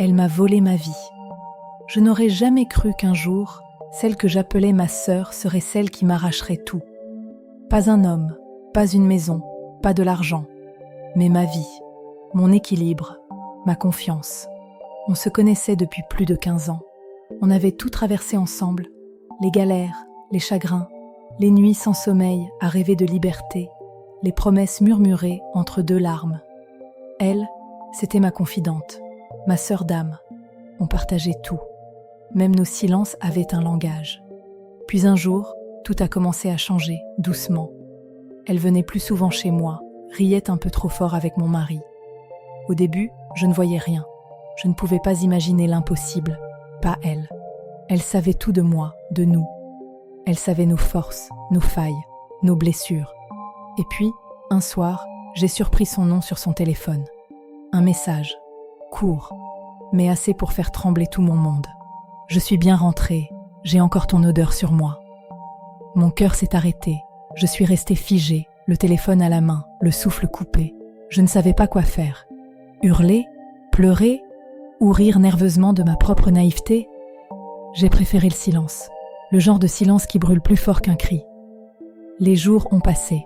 Elle m'a volé ma vie. Je n'aurais jamais cru qu'un jour, celle que j'appelais ma sœur serait celle qui m'arracherait tout. Pas un homme, pas une maison, pas de l'argent, mais ma vie, mon équilibre, ma confiance. On se connaissait depuis plus de 15 ans. On avait tout traversé ensemble, les galères, les chagrins, les nuits sans sommeil à rêver de liberté, les promesses murmurées entre deux larmes. Elle, c'était ma confidente, ma sœur d'âme. On partageait tout. Même nos silences avaient un langage. Puis un jour, tout a commencé à changer, doucement. Elle venait plus souvent chez moi, riait un peu trop fort avec mon mari. Au début, je ne voyais rien. Je ne pouvais pas imaginer l'impossible. Pas elle. Elle savait tout de moi, de nous. Elle savait nos forces, nos failles, nos blessures. Et puis, un soir, j'ai surpris son nom sur son téléphone. Un message, court, mais assez pour faire trembler tout mon monde. Je suis bien rentrée, j'ai encore ton odeur sur moi. Mon cœur s'est arrêté, je suis restée figée, le téléphone à la main, le souffle coupé. Je ne savais pas quoi faire. Hurler, pleurer ou rire nerveusement de ma propre naïveté? J'ai préféré le silence, le genre de silence qui brûle plus fort qu'un cri. Les jours ont passé.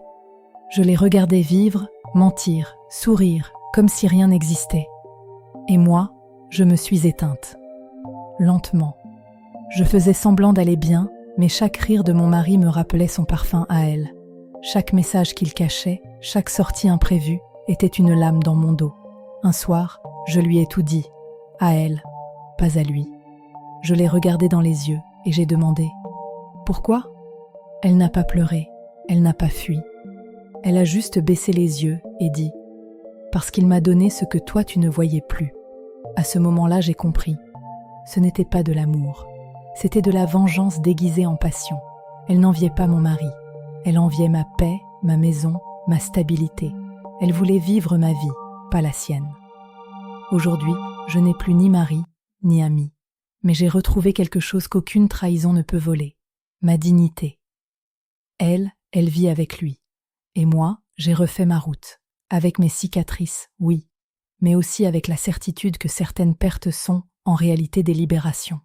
Je les regardais vivre, mentir, sourire, comme si rien n'existait. Et moi, je me suis éteinte. Lentement. Je faisais semblant d'aller bien, mais chaque rire de mon mari me rappelait son parfum à elle. Chaque message qu'il cachait, chaque sortie imprévue, était une lame dans mon dos. Un soir, je lui ai tout dit. À elle, pas à lui. Je l'ai regardée dans les yeux et j'ai demandé « Pourquoi ?» Elle n'a pas pleuré, elle n'a pas fui. Elle a juste baissé les yeux et dit « Parce qu'il m'a donné ce que toi tu ne voyais plus. » À ce moment-là, j'ai compris. Ce n'était pas de l'amour. C'était de la vengeance déguisée en passion. Elle n'enviait pas mon mari. Elle enviait ma paix, ma maison, ma stabilité. Elle voulait vivre ma vie, pas la sienne. Aujourd'hui, je n'ai plus ni mari, ni ami. Mais j'ai retrouvé quelque chose qu'aucune trahison ne peut voler. Ma dignité. Elle vit avec lui. Et moi, j'ai refait ma route. Avec mes cicatrices, oui. Mais aussi avec la certitude que certaines pertes sont, en réalité, des libérations.